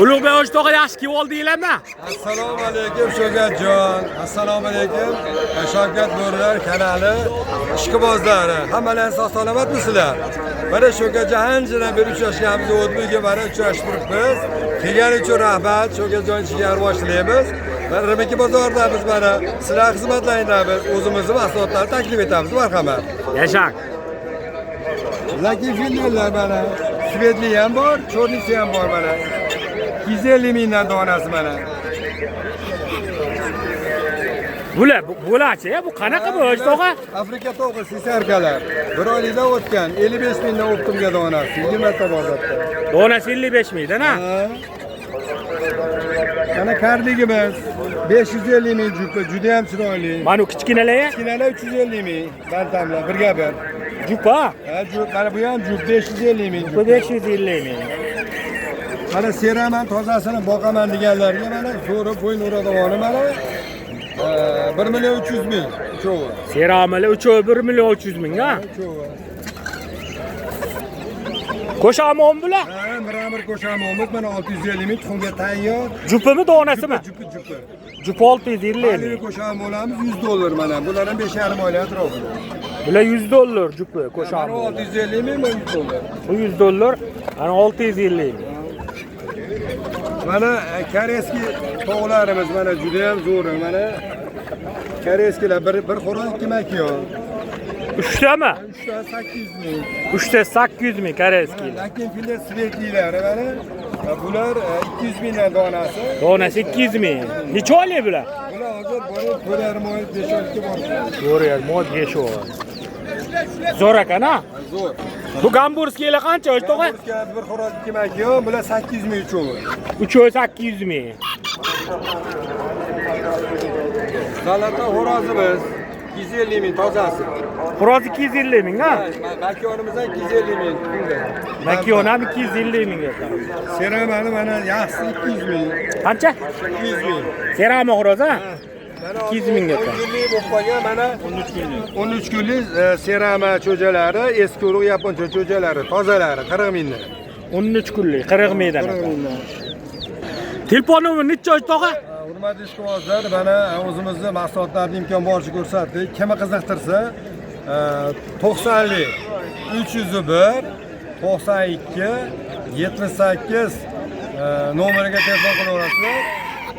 Ulug'bek O'chto'g'a yaxshi kelib oldinglarmi? Assalomu alaykum Shogatjon. Assalomu alaykum Shavkat Bo'rilar kanali ishqibozlari. Hammalar sog' salomatmisizlar? Mana Shogatjon anchadan beri uchrashganmiz, o'tmiga mana uchrashib turibmiz. Kelgani uchun rahmat. Shogatjon ishiga boshlaymiz. Mana Rimiki bozordamiz mana. Sizlar xizmatlaringizmiz. O'zimizning mahsulotlarni taklif etamiz. Marhamat. Yashang. Lakin filmlar mana. Svetli ham bor, cho'rnisi ham bor mana. 250 mingdan donasi mana. Bo'lachi, bu qanaqa bu O'chto'g'a? Afrika to'g'i sisarkalar. Bir oylikda o'tgan 55 mingdan o'ptimga donasi, 20 ta bozorda. Donasi 55 mingdan, ha? Mana karligimiz 550 ming jupa, juda ham chiroyli. Mana kichkinalar? Kichkinalar 350 ming, bantamlar birga bir. Jupa? Ha, jup, mana bu ham jup 550 ming. Bu 550 ming. Mana seraman tozasini boqaman deganlarga mana zo'ri bo'yin uradovoni mana 1 million 300 ming uchovi. Seramali uchovi 1 million 300 ming, ha? Uchovi. Qo'shamon bular? Ha, bir qo'shamimiz mana 650 ming tuxumga tayyor. Jupimi, donasimi? Jupi. Jupi 650 Hali ming. qo'sham bo'lamiz $100 mana. Bular ham 5,5 oylik atrofida. Bular $100 jupi qo'sham. Mana 650 ming, mana $100. Bu $100, ana 650 ming. Mana koreyskiy tovuqlarimiz mana juda ham zo'r mana. Koreyskilar bir xo'roz 2 makiyon. 3tami? 3 ta 800 ming. 3ta 800 ming koreyskiy. Lakin fillar svetlilari mana bular 200 mingdan donasi. Donasi 200 ming. Necha oylik bular? Bular hozir borib 4,5 oy 5 oylikka borishadi. 4,5 oy 5 oy. Zo'r ekan, ha? Zo'r. Bu gamburskiylar qancha O'chto'g'a? Bir xo'roz 2 makiyon, bular 800 ming uchovi. Uchovi 800 ming. Salata xo'rozimiz 250 ming tozasi. Xo'roz 250 ming, ha? Makiyonimizdan 250 ming. Makiyon ham 250 ming ekan. Seramani mana yaxshisi 200 ming. Qancha? 200 ming. Serama xo'roz, ha? 200 ming ekan. 13 bo'lib qolgan mana 13 kunlik serama cho'jalari, eski urug' yaponcha cho'jalari, tozalari 40 mingdan. 13 kunlik 40 mingdan. Telefon nomeri necha O'chto'g'a? Hurmatli ishqibozlar, mana o'zimizning mahsulotlarni imkon boricha ko'rsatdik. Kimni qiziqtirsa 90lik 301 92 78 nomeriga telefon qilaverasizlar.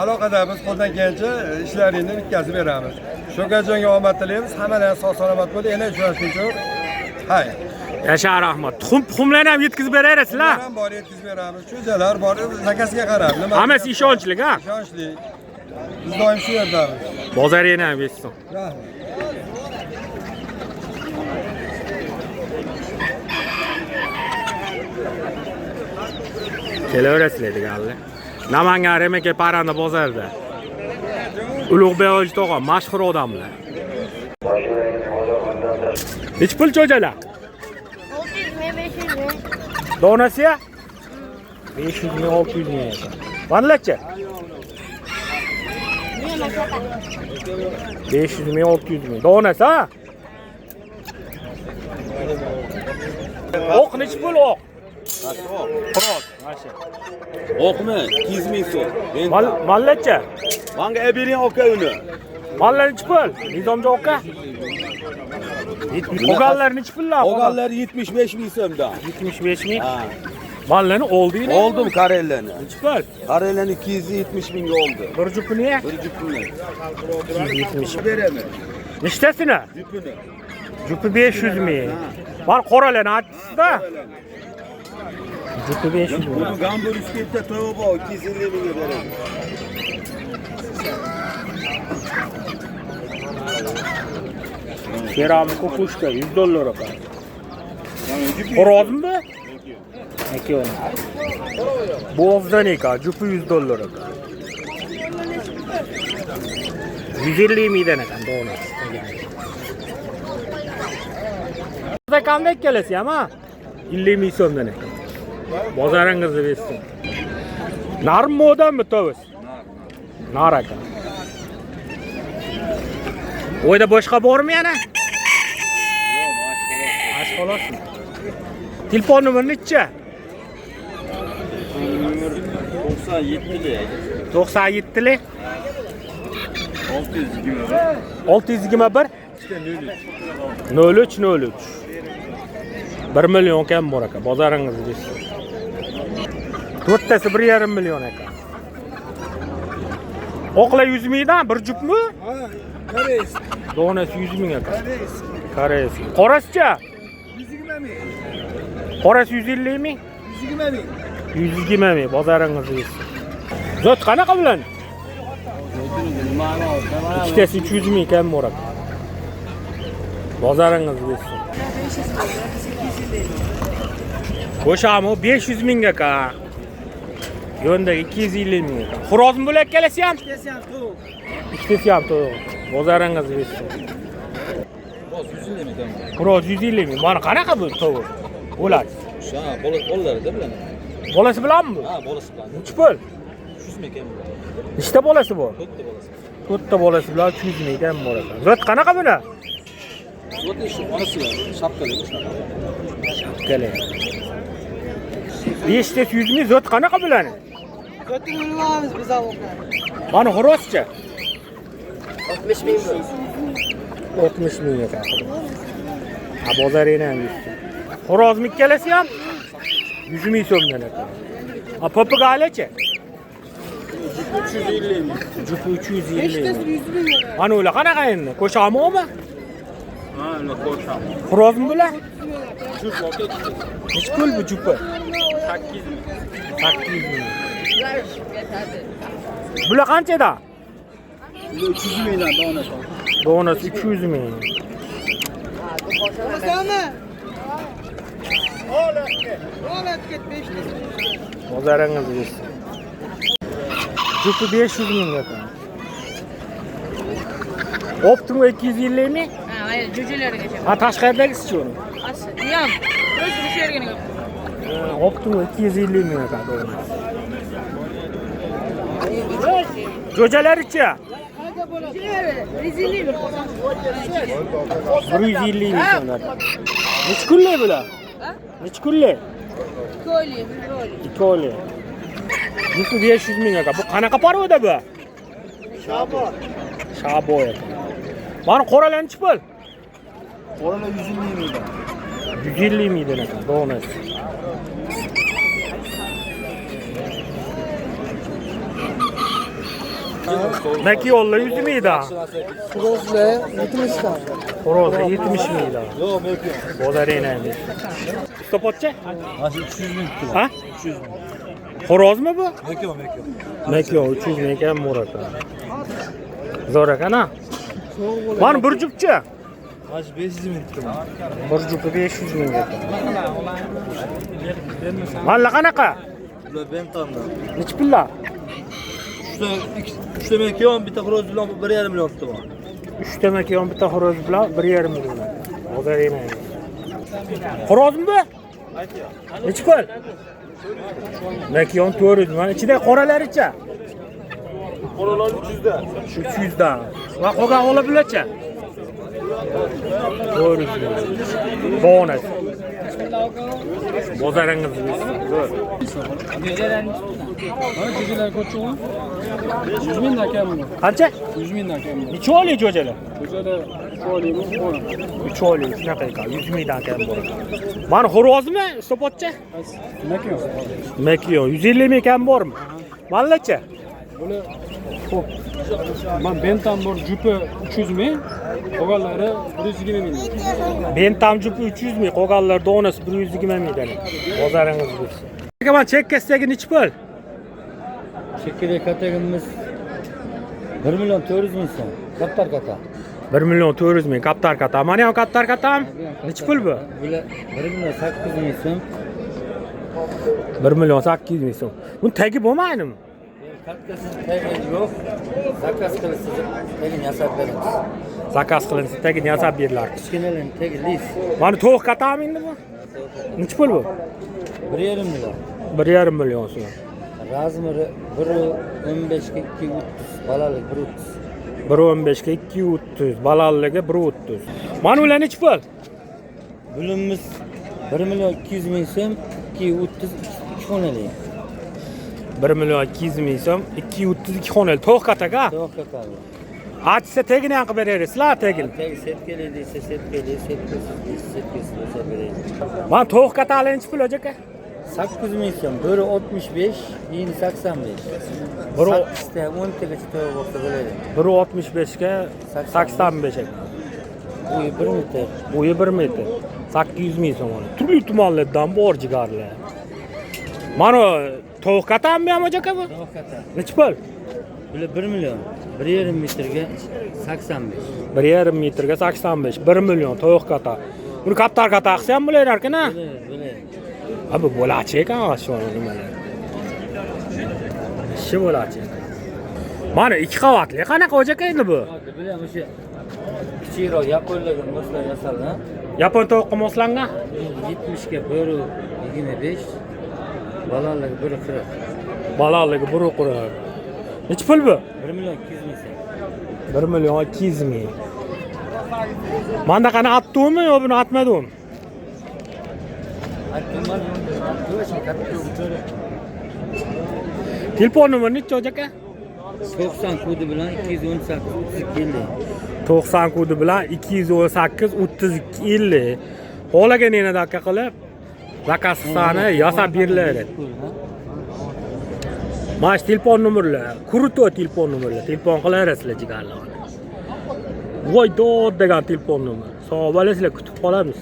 Aloqada biz qo'ldan kelgancha ishlaringizni bitkazib beramiz. Shogatjonga omad tilaymiz. Hammalar sog' salomat bo'ling. Yana uchrashguncha. Hay. Yasha rahmat. Tuxumlarni ham yetkazib berasizlar. Ham bor yetkazib beramiz. Cho'jalar bor, zakasiga qarab. Nima? Hammasi ishonchli, ha? Ishonchli. Biz doim shu yerdamiz. Bozorini ham yetsin. Rahmat. Kelaverasizlar deganlar. Namangan Remeke Paranda bozorida. Ulug'bek O'chto'g'a mashhur odamlar. Nech pul cho'jalar? 600 ming, 500 ming. Donasi 500 ming, 600 ming ekan. Qanchacha? 500 ming, 600 ming. Donasi, ha? Oq nech pul oq? Xo'roz, mana Oqmi 200 ming so'm. Mallacha? Menga bering aka uni. Mallar nech pul? Nizomjon aka? Qo'gallar nech pullar? Qo'gallar 75 ming so'mdan. 75 ming. Ha. Mallarni oldingmi? Oldim Karellarni. Nech pul? Karellarni 270 mingga oldi. Bir jupini? Bir jupini. 270 Beraman. Nechtasini? Jupini. Jupi 500 ming. Var qoralarni aytdingizda? Jupi 500 ming. Buni Gamburskiyda to'g'ri bor, 250 mingga beraman. Keramik kukushka $100 ekan. Xo'rozmi bu? Makiyon. Bo'g'izdan ekan, jupi $100 ekan. 150 mingdan ekan donasi. Sizda qanday kelasiz, ha? 50 ming so'mdan ekan. Bozoringizni bersin. Narm modami to'g'ris? Nar ekan. Oyda boshqa bormi yana? Yo'q, xolos. Telefon nomeri necha? 97'li. 97'li 621. 621 03 03 1 milyon kam bor aka, bozoringiz bilsin. To'rttasi 1,5 milyon aka. Oqlar 100 mingdan bir jupmi? Ha, koreys. Donasi 100 ming aka. Koreys. Koreys. Qorasicha? 120 ming. Qorasi 150 ming? 120 ming. 120 ming, bozoringiz bilsin. Zot qanaqa bilan? İkitasi 300 ming kam bor aka. Bozoringiz bilsin. Qo'shami 500 ming aka. Yondagi 250 ming aka. Xurozmi bo'lak kelasi ham? İkitasi ham to'g'ri. Bozoringiz bilsin. Xuroz 150 ming. Mana qanaqa bu to'g'ri? Bo'ladi. Ha, bolalarda bilan. Bolasi bilanmi? Ha, bolasi bilan. Uch bo'l. 300 ming ekan. Nechta bolasi bor? 4 ta bolasi. To'rtta bolasi bilan 300 ming kam bor ekan. Zot qanaqa buni? Zo'ti shu onasi bilan shapkali shunaqa. Kale. 5 ta 100 ming zot qanaqa bularni? Zotni bilamiz biz avoqlar. Mana xuroscha 60 ming bu. 60 ming ekan. Ha bozoringni ham yutdi. Xurozmi ikkalasi ham 100 ming so'mdan ekan. Ha papagaylachi? 350 ming. Jupi 350 5tasi ming. 100 ming. Mana ular qanaqa endi? Qo'shamimi? Ha, uni qo'sham. Xurozmi bular? Jup aka. Nech pul bu jupi? 8 ming. 800 ming. Bular qanchada? 300 mingdan donasi. Donasi 300 ming. Olasizmi? Olat ket 5tasi. Bozoringiz bilsin. Jupi 500 ming ekan. Optim 250 ming? Ha, hayır, cücelergacha. Ha tashqaridagisi-chi uni? Ham, o'zi bu yerga Optim 250 ming ekan. Jo'jalari-chi? Rezilli mi? 150 ming so'mlar. Nech kunlik bular? Nech kunlik? Ko'li, bir 2 oylik. Jupi 500 ming ekan. Bu qanaqa parvoda bu? Shabo ekan. Mana qoralanchi pul. Qoralar 150 mingdan. 150 mingdan ekan donasi. Naki yolla 100 mingdan. Xurozlar 70 ta. Xo'rozi 70 mingdan. Yo'q, mumkin. Bozoringni ham. Stopotchi? Ha, 300 ming tutdi. Ha? 300 ming. Xo'rozmi bu? Mumkin. Naki 300 ming ekan bor ekan. Zo'r ekan ha? Mana bir jupchi. Ha, 500 ming tutdi. Bir jupi 500 ming ekan. Mana qanaqa? Bular bentamdan. Nech pullar? 3 ta mekon, bitta xo'roz bilan 1,5 million tutdi. 3 ta makon bitta xo'roz bilan 1,5 million. Bozoringni ham. Xo'rozmi bu? Nech pul? Makon 400 mana ichida qoralaricha. Qoralar 300 dan. 300 dan. Va qolgan ola bularcha. 400. Bonus. Bozoringiz bilsin. Zo'r. Cüceler koçuğu. 100 mingdan kam bu. Qancha? 100 mingdan kam bu. Necha oylik jo'jalar? Cüceler qo'limi bor. 3 oylik shunaqa ekan. 100 mingdan kam bor. Mana xo'rozmi? Stopotchi? Nima yo'q? Makon 150 ming kam bormi? Mallacha? Buni xo'p. Men bentam bor jupi 300 ming, qolganlari 120 ming. Bentam jupi 300 ming, qolganlar donasi 120 mingdan. Bozoringiz bo'lsin. Aka, men chekkasidagi nechi pul? Chekkada katagimiz 1 million 400 ming so'm. Kaptar kata. 1 million 400 ming kaptar kata. Mana ham kaptar katam. Nechi pul bu? Bular 1 million 800 ming so'm. 1 million 800 ming so'm. Buni tagi bo'lmaydimi? Katkasi tagi yo'q. Zakaz qilasiz, tagini yasab beramiz. Zakaz qilinsa tagini yasab beriladi. Kichkinalarning tagi lis. Mana to'q katam endi bu. Nechi pul bu? 1,5 million. 1,5 million so'm. Razmeri 1.15 ga 2.30, balalik 1.30. 1.15 ga 2.30, balalliga 1.30. Mana ular nechi pul? Bulimimiz 1 million 200 ming so'm, 2.30 2 xonali. 1 milyon 200 ming so'm 232 xonali to'q kataka. To'q katadi. Achsa tegini ham qilib berasizlar, tegin. Tagi setkali desa setkali, setkasiz desa setkasiz desa beraylik. Mana to'q katali nechi pul aka? 8 ming so'm, biri 65, yini 85. Biri 8 ta 10 tagacha to'g'ri bo'lsa bo'ladi. biri 65 ga 85 aka. Bo'yi 1 metr. Bo'yi 1 metr. 800 ming so'm oladi. Turli tumanlardan bor jigarlar. Mana to'q katami ham aka bu? To'q kata. Nechi pul? Bular 1 million. 1,5 metrga 85. 1,5 metrga 85. 1 million to'q kata. Buni kaptar kata qilsa ham bo'lar ekan-a? Bo'ladi. Abi bo'lachi ekan shu nimalar. Shu bo'lachi. Mana 2 qavatli qanaqa aka endi bu? Bilaman o'sha kichikroq yaponlarga moslar yasalgan. Yapon to'qqa moslangan. 70 ga 1,25. Balalarga 1,40. Balaligi buru qurar. Nechi pul bu? 1 million 200 ming so'm. 1 million 200 ming. Manda qana atdimi yo buni atmadimi? Aytdim-man, to'g'ri katta. Telefon nomeri nechi aka? 90 kodi bilan 218 32 90 kodi bilan 218 32 50. Xohlagan yana aka qilib zakaz qilsani yasab beriladi. Mana telefon nomerlar, kruto telefon nomerlar. Telefon qilaverasizlar jigarlar. Voy dod degan telefon nomer. Sog' bo'lasizlar, kutib qolamiz.